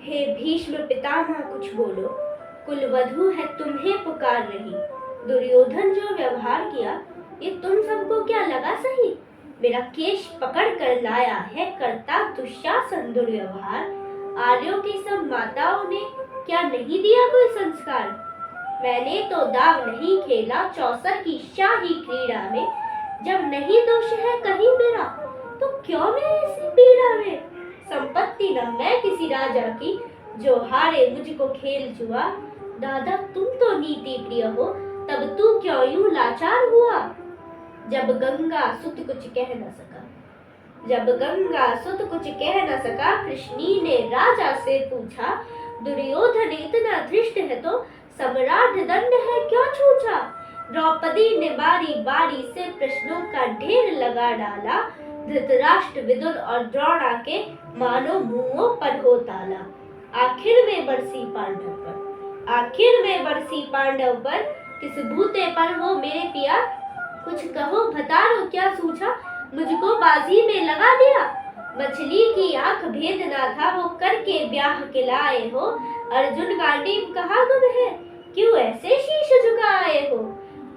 हे भीष्म पितामह कुछ बोलो, कुलवधू है तुम्हें पुकार रही। दुर्योधन जो व्यवहार किया ये तुम सबको क्या लगा सही? मेरा केश पकड़ कर लाया है करता दुशासन दुर्व्यवहार। आर्यों की सब माताओं ने क्या नहीं दिया कोई संस्कार? मैंने तो दाव नहीं खेला चौसर की शाही क्रीड़ा में। जब नहीं दोष है कहीं मेरा तो क्यों मैं ऐसी पीड़ा में? संपत्ति न मैं किसी राजा की जो हारे मुझको खेल जुआ। दादा तुम तो नीति प्रिय हो तब तू क्यों यूं लाचार हुआ? जब गंगा सुत कुछ कह न सका, जब गंगा सुत कुछ कह न सका, कृष्णी ने राजा से पूछा। दुर्योधन इतना धृष्ट है तो सम्राट दंड है क्यों छूछा? द्रौपदी ने बारी बारी से प्रश्नों का ढेर लगा डाला। धृतराष्ट्र विदुर और द्रोणा के मानो मुंहों पर हो ताला। आखिर में बरसी पांडव पर, आखिर में बरसी पांडव पर, किस भूते पर हो मेरे पिया? कुछ कहो भतारो क्या सूझा, मुझको बाजी में लगा दिया। मछली की आंख भेद ना था वो करके ब्याह के लाए हो। अर्जुन गांडीव कहाँ गुम है, क्यों ऐसे शीश झुकाए हो?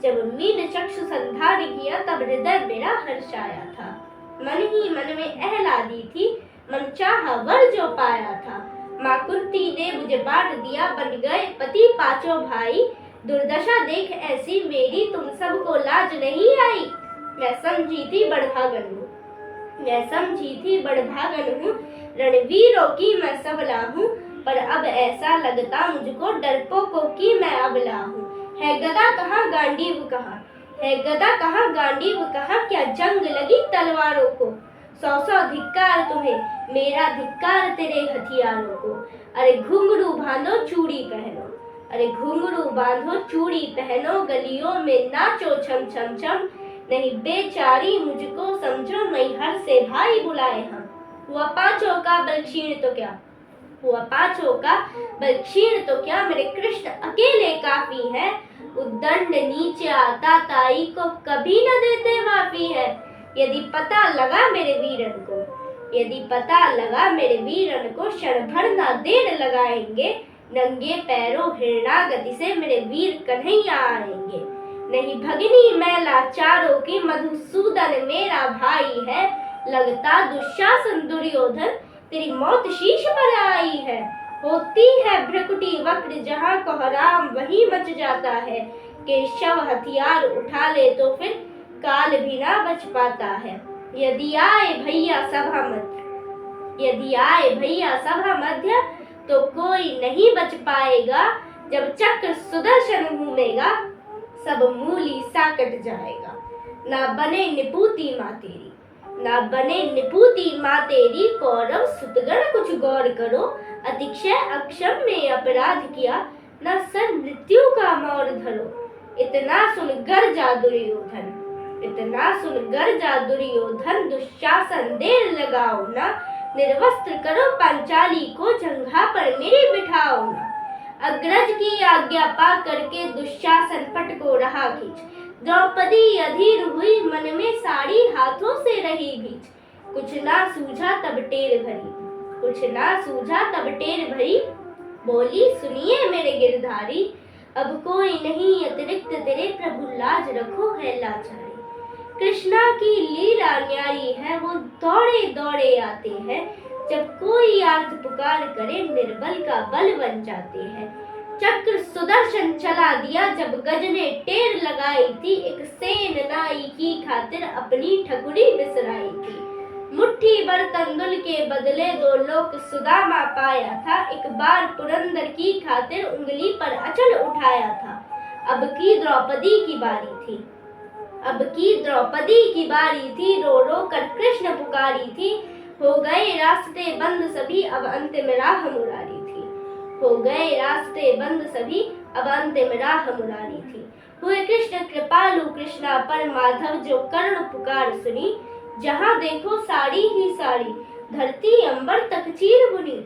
जब मीन चक्षु संधान किया तब हृदय मेरा हर्षाया था। मन ही मन में आहलादी थी, मन चाहा वर जो पाया था। माँ कुंती ने मुझे बांट दिया, बन गए पति पांचों भाई। दुर्दशा देख ऐसी मेरी तुम सबको लाज नहीं आई। मैं समझी थी बड़भागन हूँ, मैं समझी थी बड़भागन हूँ। रणवीरों की मैं सबला हूँ, पर अब ऐसा लगता मुझको डरपोकों की मैं अबला हूँ। है गदा कहाँ गांडीव कहाँ, है गदा कहाँ गांडीव कहाँ? क्या जंग लगी तलवारों को? सौ सौ धिक्कार तुम्हें, मेरा धिक्कार तेरे हथियारों को। अरे घुंघरू बांधो चूड़ी पहनो, अरे घुंघरू बांधो चूड़ी पहनो, गलियों में नाचो छम छम छम। नहीं बेचारी मुझको समझो, मैहर से भाई बुलाए हम। हुआ पांचों का बल क्षीण तो क्या, हुआ पांचों का बल क्षीण तो क्या? मेरे कृष्ण अकेले काफी है। उद्दंड नीचे आता ताई को कभी न देते माफी है। यदि पता लगा मेरे वीरन को, यदि पता लगा मेरे वीरन को, क्षण भर ना देर लगाएंगे। नंगे पैरों हिरणागति से मेरे वीर कन्हैया आएंगे। नहीं भगिनी मैं लाचारों की, मधुसूदन मेरा भाई है। लगता दुशासन दुर्योधन तेरी मौत शीश पर आई है। होती है भ्रकुटी वक्र जहाँ कोहराम वहीं मच जाता है। केशव हथियार उठा ले तो फिर काल भी ना बच पाता है। यदि आए भैया सभा मध्य, यदि आए भैया सभा मध्य, तो कोई नहीं बच पाएगा। जब चक्र सुदर्शन घूमेगा सब मूली सा कट जाएगा। ना बने निपूती माँ तेरी, ना बने निपूती माँ तेरी। कौरव सुतगण कुछ गौर करो, अतिशय अक्षम में अपराध किया। न सर मृत्यु का मौर धरो। इतना सुन गर्जा दुर्योधन, इतना सुन गर्जा दुर्योधन। दुशासन देर लगाओ ना, निर्वस्त्र करो पांचाली को, जंघा पर मेरे बिठाओ ना। अग्रज की आज्ञा पा करके दुशासन पट को रहा खींच। द्रौपदी अधीर हुई मन में साड़ी हाथों से रही भीच। कुछ ना सूझा तब टेर भरी, कुछ ना सूझा तब टेर भरी। बोली सुनिए मेरे गिरधारी, अब कोई नहीं अतिरिक्त तेरे, प्रभु लाज रखो है लाचारी। कृष्णा की लीला न्यारी है, वो दौड़े दौड़े आते हैं। जब कोई आर्त पुकार करे निर्बल का बल बन जाते हैं। चक्र सुदर्शन चला दिया जब गज ने टेर लगाई थी। एक सेन नाई की खातिर अपनी ठकुरी बिसराई थी। मुट्ठी भर तंदुल के बदले 2 लोक सुदामा पाया था। एक बार पुरंदर की खातिर उंगली पर अचल उठाया था। अब की द्रौपदी की बारी थी, अब की द्रौपदी की बारी थी। रो रो कर कृष्ण पुकारी थी। हो गए रास्ते बंद सभी, अब अंतिम राह मुरारी थी। हो गए रास्ते बंद सभी, अब अंतिम राह मुरारी थी। हुए कृष्ण कृपालु कृष्णा पर माधव, जो करुण पुकार सुनी। जहाँ देखो साड़ी ही साड़ी, धरती अंबर तक चीर बुनी।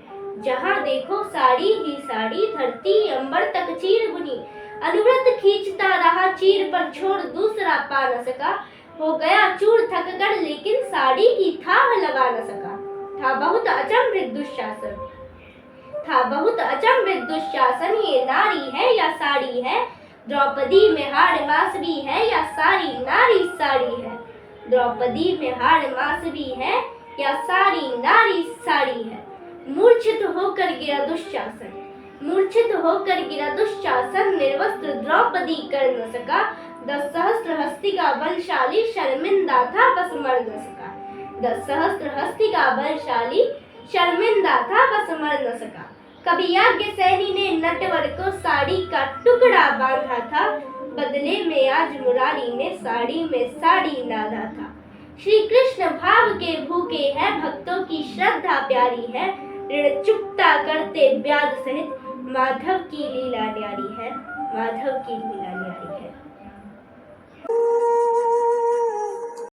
जहाँ देखो साड़ी ही साड़ी, धरती अंबर तक चीर बुनी। अनुव्रत खींचता रहा चीर पर छोड़ दूसरा पा न सका। हो गया चूर थक कर लेकिन साड़ी की थाह लगा न सका। था बहुत अचंभित दुशासन, था बहुत अचंभित दुशासन, ये नारी है या साड़ी है? द्रौपदी में हाड़ मासरी है या सारी नारी साड़ी है? द्रौपदी में हाड़ मासरी है या सारी नारी साड़ी है? मूर्छित होकर गिरा दुशासन, मूर्छित होकर गिरा दुशासन, निर्वस्त्र द्रौपदी कर न सका। 10 सहस्त्र हस्ती का बलशाली, शर्मिंदा था बस मर न सका। 10 सहस्त्र हस्ती का बलशाली, शर्मिंदा था बस मर न सका। कभी याज्ञसेनी ने नटवर को साड़ी का टुकड़ा बांधा था, बदले में आज मुरारी ने साड़ी में साड़ी नादा था। श्री कृष्ण भाव के भूखे हैं, भक्तों की श्रद्धा प्यारी है, ऋण चुकता करते ब्याज सहित, माधव की लीला न्यारी है, माधव की लीला।